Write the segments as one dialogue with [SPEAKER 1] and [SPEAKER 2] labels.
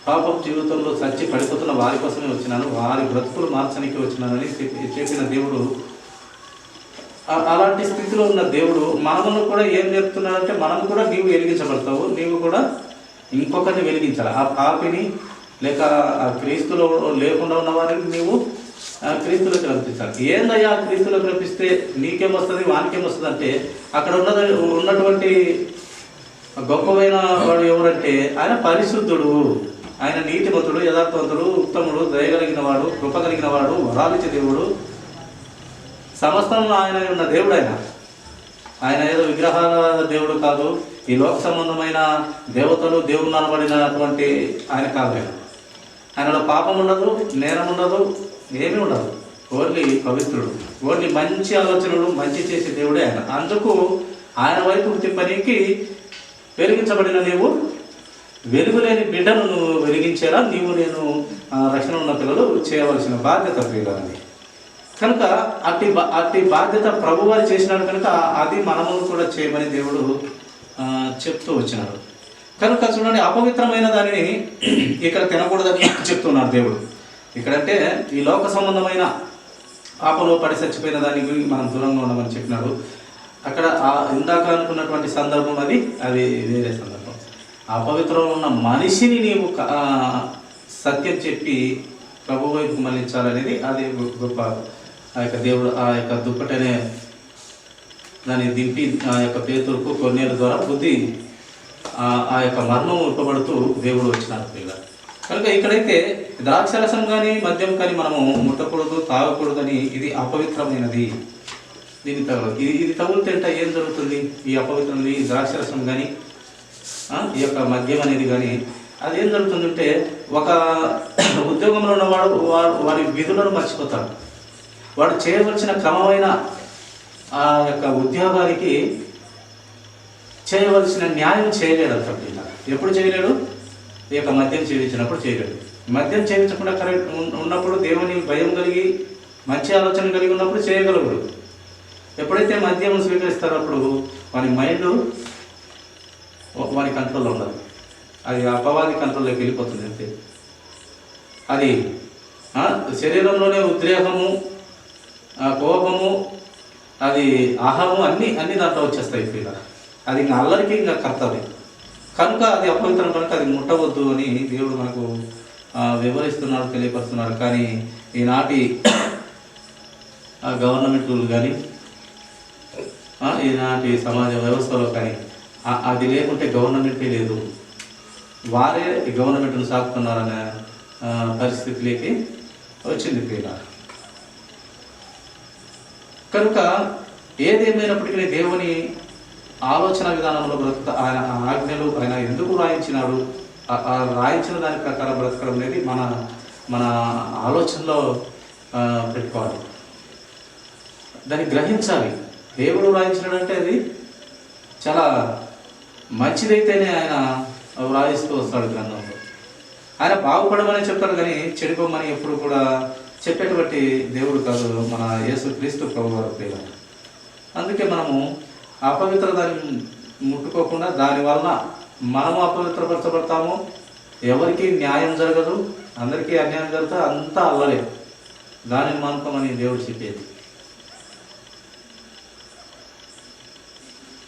[SPEAKER 1] పాపం జీవితంలో చచ్చి పడిపోతున్న వారి కోసమే వచ్చినాను, వారి బ్రతుకులు మార్చడానికి వచ్చినానని చెప్పిన దేవుడు, అలాంటి స్థితిలో ఉన్న దేవుడు మనమును కూడా ఏం చెప్తున్నాడంటే, మనం కూడా నీవు వెలిగించబడతావు, నీవు కూడా ఇంకొకరిని వెలిగించాలి. ఆ పాపిని లేక ఆ క్రీస్తులో లేకుండా ఉన్న వారిని నీవు క్రీస్తులోకి రప్పించాలి. ఏందయ్యా క్రీస్తులోకి రప్పిస్తే నీకేమొస్తుంది వానికేమొస్తుంది అంటే, అక్కడ ఉన్నటువంటి గొప్పమైన వాడు ఎవరంటే ఆయన పరిశుద్ధుడు, ఆయన నీతిమంతుడు, యథార్థవంతుడు, ఉత్తముడు, దయగలిగిన వాడు, కృప కలిగిన వాడు, వరాలిచ్చే దేవుడు, సమస్తంలో ఆయన ఉన్న దేవుడు. ఆయన ఏదో విగ్రహాల దేవుడు కాదు, ఈ లోక సంబంధమైన దేవతలు దేవుడు అనబడినటువంటి ఆయన కాదు. ఆయనలో పాపం ఉండదు, నేరం ఉండదు, ఏమీ ఉండదు. ఓన్లీ పవిత్రుడు, ఓన్లీ మంచి ఆలోచనలు, మంచి చేసే దేవుడే ఆయన. అందుకు ఆయన వైపు తిప్పనీకి వెలిగించబడిన నీవు, వెలుగులేని బిడ్డను నువ్వు వెలిగించేలా నీవు నేను రక్షణ ఉన్న పిల్లలు చేయవలసిన బాధ్యత ప్రియులని. కనుక అట్టి బాధ్యత ప్రభువారు చేసినాడు కనుక అది మనము కూడా చేయమని దేవుడు చెప్తూ వచ్చినాడు. కనుక చూడండి, అపవిత్రమైన దానిని ఇక్కడ తినకూడదని చెప్తున్నాడు దేవుడు. ఇక్కడంటే ఈ లోక సంబంధమైన పాపలో పడి చచ్చిపోయిన దానికి మనం దూరంగా ఉండమని చెప్పినాడు. అక్కడ ఇందాక అనుకున్నటువంటి సందర్భం అది వేరే సందర్భం. అపవిత్రంలో ఉన్న మనిషిని నీవు సత్యం చెప్పి ప్రభు వైపు మళ్ళించాలనేది అది గొప్ప. ఆ యొక్క దేవుడు ఆ యొక్క దుప్పటనే దాన్ని దింపి ఆ యొక్క పేతురుకు కొన్నేళ్ళ ద్వారా బుద్ధి ఆ యొక్క మర్మం ఇవ్వబడుతూ దేవుడు వచ్చినాడు పిల్ల. కనుక ఇక్కడైతే ద్రాక్షరసం కానీ మద్యం కానీ మనము ముట్టకూడదు, తాగకూడదని, ఇది అపవిత్రమైనది, దీన్ని తగలదు. ఇది తగులుతుంటే ఏం జరుగుతుంది? ఈ అపవిత్రమైనది ఈ ద్రాక్షరసం కానీ ఈ యొక్క మద్యం అనేది కానీ అది ఏం జరుగుతుందంటే, ఒక ఉద్యోగంలో ఉన్నవాడు వారి విధులను మర్చిపోతాడు. వాడు చేయవలసిన క్రమమైన ఆ యొక్క ఉద్యోగానికి చేయవలసిన న్యాయం చేయలేడు అంటాడు. ఎప్పుడు చేయలేడు? ఈ యొక్క మద్యం చేయించినప్పుడు చేయలేడు. మద్యం చేయించకుండా కరెక్ట్ ఉన్నప్పుడు దేవుని భయం కలిగి మంచి ఆలోచన కలిగి ఉన్నప్పుడు చేయగలడు. ఎప్పుడైతే మద్యం స్వీకరిస్తారో అప్పుడు వాని మైండ్ వాని కంట్రోల్లో ఉండదు, అది అపవాది కంట్రోల్లోకి వెళ్ళిపోతుంది. అంతే. అది శరీరంలోనే ఉద్రేకము, కోపము, అది ఆహారము అన్నీ దాంట్లో వచ్చేస్తాయి పిల్ల. అది ఇంకా అల్లరికి ఇంకా కర్తది కనుక అది అపవిత్రం కనుక అది ముట్టవద్దు అని దేవుడు మనకు వివరిస్తున్నాడు, తెలియపరుస్తున్నాడు. కానీ ఈనాటి గవర్నమెంట్లు కానీ ఈనాటి సమాజ వ్యవస్థలో కానీ అది లేకుంటే గవర్నమెంటే లేదు, వారే గవర్నమెంట్ను సాగుతున్నారనే పరిస్థితిలోకి వచ్చింది పిల్ల. కనుక ఏదేమైనప్పటికీ దేవుని ఆలోచన విధానంలో ఆయన ఆజ్ఞలు ఆయన ఎందుకు రాయించినాడు, రాయించిన దాని ప్రకారం బ్రతకడం అనేది మన ఆలోచనలో పెట్టుకోవాలి, దాన్ని గ్రహించాలి. దేవుడు రాయించినాడంటే అది చాలా మంచిదైతేనే ఆయన వ్రాయిస్తూ వస్తాడు గ్రంథంలో. ఆయన బాగుపడమని చెప్తాడు కానీ చెడిపోమని ఎప్పుడు కూడా చెప్పేటువంటి దేవుడు కాదు మన యేసు క్రీస్తు ప్రభువారు ప్రియుల. అందుకే మనము అపవిత్ర దాన్ని ముట్టుకోకుండా దానివల్ల మనము అపవిత్రపరచబడతాము, ఎవరికి న్యాయం జరగదు, అందరికీ అన్యాయం జరుగుతుంది, అంతా అల్లలే. దానిని మానుకోమని దేవుడు చెప్పేది.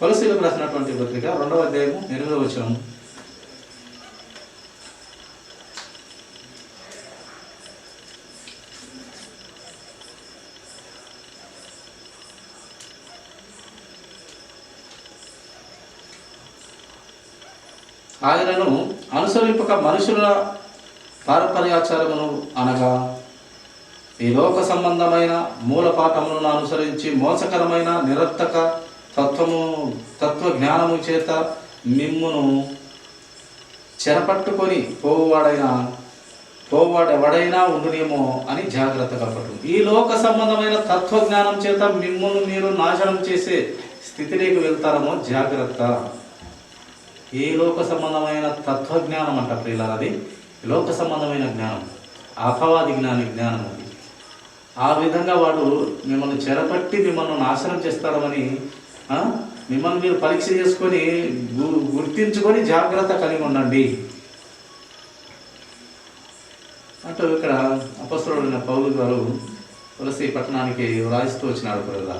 [SPEAKER 1] కొలస్సీలకు రాసినటువంటి పత్రిక 2వ అధ్యాయము 8వ వచనం. ఆయనను అనుసరింపక మనుషుల పారంపర్యాచారమును అనగా ఈ లోక సంబంధమైన మూలపాఠములను అనుసరించి మోసకరమైన నిరర్థక తత్వజ్ఞానము చేత మిమ్మును చెరపట్టుకొని పోవాడెవడైనా ఉండునేమో అని జాగ్రత్తగా పట్టు. ఈ లోక సంబంధమైన తత్వజ్ఞానం చేత మిమ్మును మీరు నాశనం చేసే స్థితిలోకి వెళ్తారమో జాగ్రత్త. ఏ లోక సంబంధమైన తత్వజ్ఞానం అంట ప్రియులారా, అది లోక సంబంధమైన జ్ఞానం, అపవాది జ్ఞానం అది. ఆ విధంగా వాడు మిమ్మల్ని చెరపట్టి మిమ్మల్ని నాశనం చేస్తాడమని మిమ్మల్ని మీరు పరీక్ష చేసుకొని గుర్తించుకొని జాగ్రత్త కలిగి ఉండండి. అంటూ ఇక్కడ అపొస్తలుడైన పౌలు గారు తులసి పట్టణానికి రాయిస్తూ వచ్చినాడు కూడా.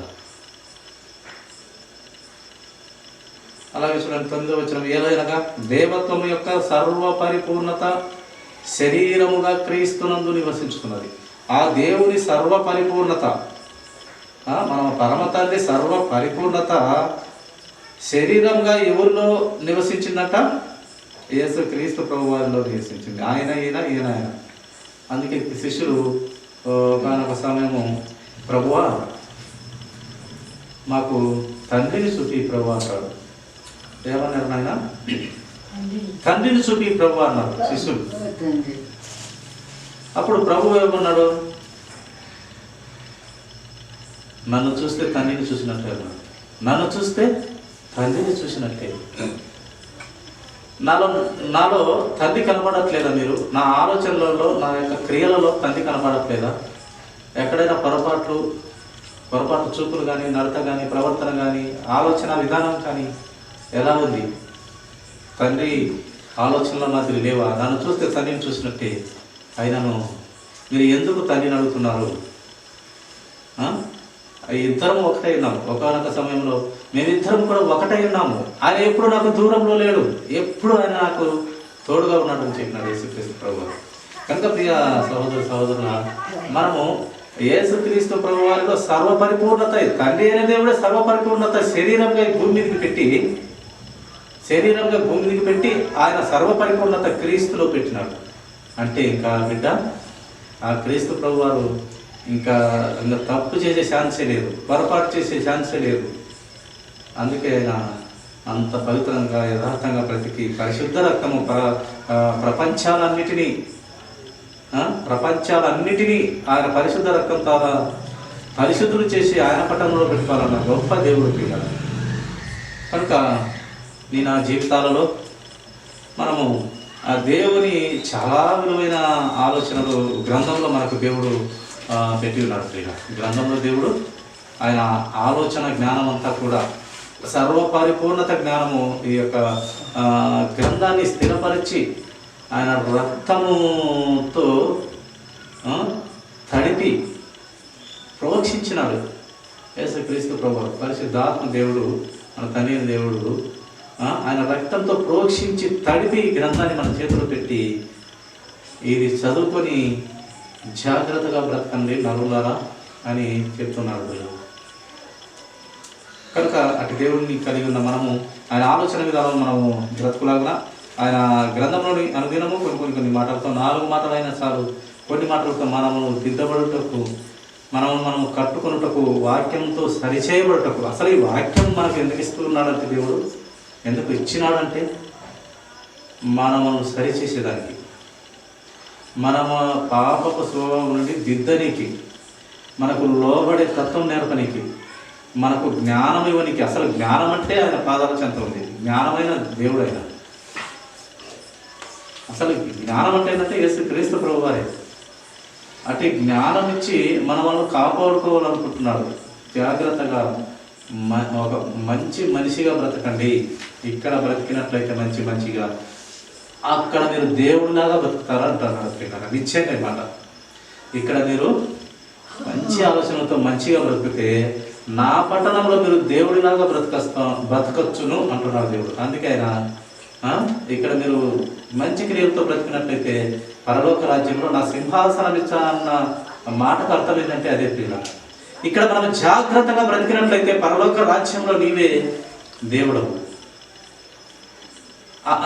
[SPEAKER 1] అలాగే చూడండి 9వ వచనం, ఏలైనగా దేవత్వం యొక్క సర్వపరిపూర్ణత శరీరముగా క్రీస్తునందు నివసించుతున్నది. ఆ దేవుని సర్వపరిపూర్ణత, మన పరమ తండ్రి సర్వపరిపూర్ణత శరీరంగా ఎవరిలో నివసించిందట? యేసు క్రీస్తు ప్రభు వారిలో నివసించింది. ఈయన ఆయన. అందుకే శిష్యులు ఒకనొక సమయము, ప్రభువా మాకు తండ్రిని చూపి ప్రభు అంటాడు. ఏమన్నారు నాయన? తండ్రిని చూపి ప్రభు అన్నారు శిష్యులు. అప్పుడు ప్రభు ఏమన్నాడు? నన్ను చూస్తే తండ్రిని చూసినట్టే అన్నాడు. నన్ను చూస్తే తండ్రిని చూసినట్టే. నాలో తండ్రి కనపడట్లేదా? మీరు నా ఆలోచనలలో, నా యొక్క క్రియలలో తండ్రి కనపడట్లేదా? ఎక్కడైనా పొరపాటు చూపులు కానీ, నడత కానీ, ప్రవర్తన కానీ, ఆలోచన విధానం కానీ ఎలా ఉంది? తండ్రి ఆలోచనలో మాదిరి లేవా? నన్ను చూస్తే తండ్రిని చూసినట్టే. అయినను మీరు ఎందుకు తండ్రిని అడుగుతున్నారు? ఇద్దరం ఒకటై ఉన్నాము. ఒకనొక సమయంలో మేమిద్దరం కూడా ఒకటై ఉన్నాము. ఆయన ఎప్పుడు నాకు దూరంలో లేడు, ఎప్పుడు ఆయన నాకు తోడుగా ఉన్నాడని చెప్పినాడు యేసుక్రీస్తు ప్రభు. కనుక ప్రియ సహోదరుల, మనము యేసుక్రీస్తు ప్రభు వారిలో సర్వపరిపూర్ణత, తండ్రి అయిన దేవుడే సర్వపరిపూర్ణత శరీరంగా భూమి మీదకి పెట్టి ఆయన సర్వపరిపూర్ణత క్రీస్తులో పెట్టినాడు. అంటే ఇంకా బిడ్డ, ఆ క్రీస్తు ప్రభు వారు ఇంకా తప్పు చేసే ఛాన్సే లేదు, పొరపాటు చేసే ఛాన్సే లేదు. అందుకే ఆయన అంత పవిత్రంగా యథార్థంగా బ్రతికి పరిశుద్ధ రక్తము ప్రపంచాలన్నిటినీ ఆయన పరిశుద్ధ రక్తం ద్వారా పరిశుద్ధులు చేసి ఆయన పట్టణంలో పెట్టుకోవాలన్న గొప్ప దేవుడు పిల్లలు. కనుక నా జీవితాలలో మనము ఆ దేవుని చాలా విలువైన ఆలోచనలు గ్రంథంలో మనకు దేవుడు పెట్టి ఉన్నాడు ప్రియ. గ్రంథంలో దేవుడు ఆయన ఆలోచన జ్ఞానం అంతా కూడా సర్వపరిపూర్ణత జ్ఞానము ఈ యొక్క గ్రంథాన్ని స్థిరపరిచి ఆయన రక్తముతో తడిపి ప్రోక్షించినాడు. యేసుక్రీస్తు ప్రభు పరిశుద్ధాత్మ దేవుడు, మన తండ్రి దేవుడు ఆయన రక్తంతో ప్రోక్షించి తడిపి ఈ గ్రంథాన్ని మన చేతులు పెట్టి ఇది చదువుకొని జాగ్రత్తగా బ్రతకండి నరులారా అని చెప్తున్నాడు. కనుక అటు దేవుడిని కలిగి ఉన్న మనము ఆయన ఆలోచన విధానం మనము బ్రతుకులాగా ఆయన గ్రంథంలోని అనుదినము కొన్ని మాటలతో, 4 మాటలైనా చాలు, కొన్ని మాటలతో మనము దిద్దబడుటకు, మనము కట్టుకొనుటకు, వాక్యంతో సరిచేయబడుటకు. అసలు ఈ వాక్యం మనకు ఎందుకు ఇస్తున్నాడంటే, దేవుడు ఎందుకు ఇచ్చినాడంటే మనము సరిచేసేదానికి, మనము పాపపు స్వభావం నుండి దిద్దనికి, మనకు లోబడే తత్వం నేర్పనికి, మనకు జ్ఞానం ఇవ్వనికి. అసలు జ్ఞానం అంటే ఆయన పాదాల చెంత ఉంది. జ్ఞానమైన దేవుడు ఆయన. అసలు జ్ఞానం అంటే ఏంటంటే క్రీస్తు ప్రభు వారే. అటు జ్ఞానం ఇచ్చి మన వాళ్ళు కాపాడుకోవాలనుకుంటున్నాడు. జాగ్రత్తగా ఒక మంచి మనిషిగా బ్రతకండి. ఇక్కడ బ్రతికినట్లయితే మంచిగా అక్కడ మీరు దేవుడిలాగా బ్రతుకుతారా అంటున్నారు. నిశ్చయంగా అన్నమాట. ఇక్కడ మీరు మంచి ఆలోచనలతో మంచిగా బ్రతికితే నా పట్టణంలో మీరు దేవుడిలాగా బ్రతకచ్చును అంటున్నారు దేవుడు. అందుకే ఆయన ఇక్కడ మీరు మంచి క్రియలతో బ్రతికినట్లయితే పరలోక రాజ్యంలో నా సింహాసనం ఇచ్చా అన్న మాటకు అర్థం ఏంటంటే అదే ప్రియుల. ఇక్కడ మనం జాగ్రత్తగా బ్రతికినట్లయితే పరలోక రాజ్యంలో నీవే దేవుడు.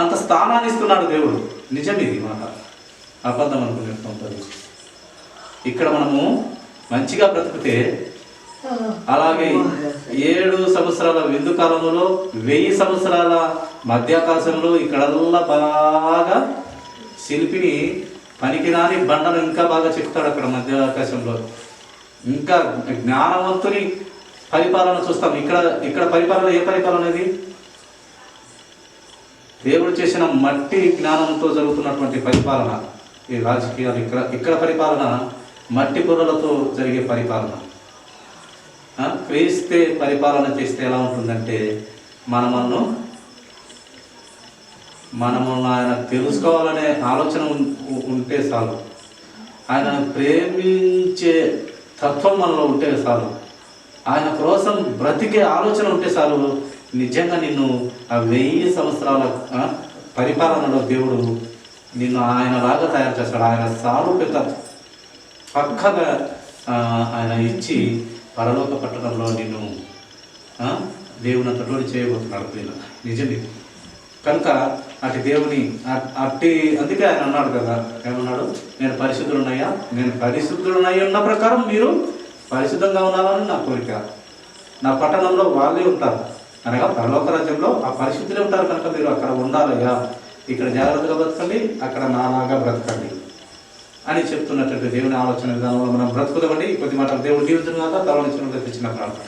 [SPEAKER 1] అంత స్థానాన్ని ఇస్తున్నాడు దేవుడు. నిజం ఇది మాట, అబద్ధం అనుకునేటువంటి. ఇక్కడ మనము మంచిగా బ్రతికితే, అలాగే 7 సంవత్సరాల విందు కాలంలో 1000 సంవత్సరాల మధ్యాకాశంలో ఇక్కడల్లా బాగా శిల్పిని పనికిరాని బండను ఇంకా బాగా చెప్తాడు. అక్కడ మధ్యాకాశంలో ఇంకా జ్ఞానవంతుని పరిపాలన చూస్తాం. ఇక్కడ పరిపాలన ఏ పరిపాలన? ఇది దేవుడు చేసిన మట్టి జ్ఞానంతో జరుగుతున్నటువంటి పరిపాలన. ఈ రాజకీయాలు ఇక్కడ పరిపాలన మట్టి పొరలతో జరిగే పరిపాలన. క్రీస్తే పరిపాలన చేస్తే ఎలా ఉంటుందంటే, మనము ఆయన తెలుసుకోవాలనే ఆలోచన ఉంటే చాలు. ఆయనను ప్రేమించే తత్వం మనలో ఉంటే చాలు, ఆయన కోసం బ్రతికే ఆలోచన ఉంటే చాలు, నిజంగా నిన్ను ఆ 1000 సంవత్సరాల పరిపాలనలో దేవుడు నిన్ను ఆయనలాగా తయారు చేస్తాడు. ఆయన సాలు పెద్ద పక్కగా ఆయన ఇచ్చి పరలోక పట్టణంలో నిన్ను దేవుని తోడు చేయబోతున్నాడు ప్రియులు. నిజమే. కనుక అటు దేవుని అందుకే ఆయన అన్నాడు కదా, ఏమన్నాడు? నేను పరిశుద్ధులున్నాయా, నేను పరిశుద్ధులునై ఉన్న ప్రకారం మీరు పరిశుద్ధంగా ఉండాలని నా కోరిక. నా పట్టణంలో వాళ్ళే ఉంటారు, అనగా పరలోక రాజ్యంలో ఆ పరిశుద్ధులే ఉంటారు. కనుక మీరు అక్కడ ఉండాలయ్యా, ఇక్కడ జాగ్రత్తగా బ్రతకండి, అక్కడ నాలాగా బ్రతకండి అని చెప్తున్నటువంటి దేవుని ఆలోచన విధానంలో మనం బ్రతుకుదామండి. కొద్ది మాటలు దేవుడు దీవించిన తర్వాత తల నుంచి తెచ్చిన ప్రార్థన.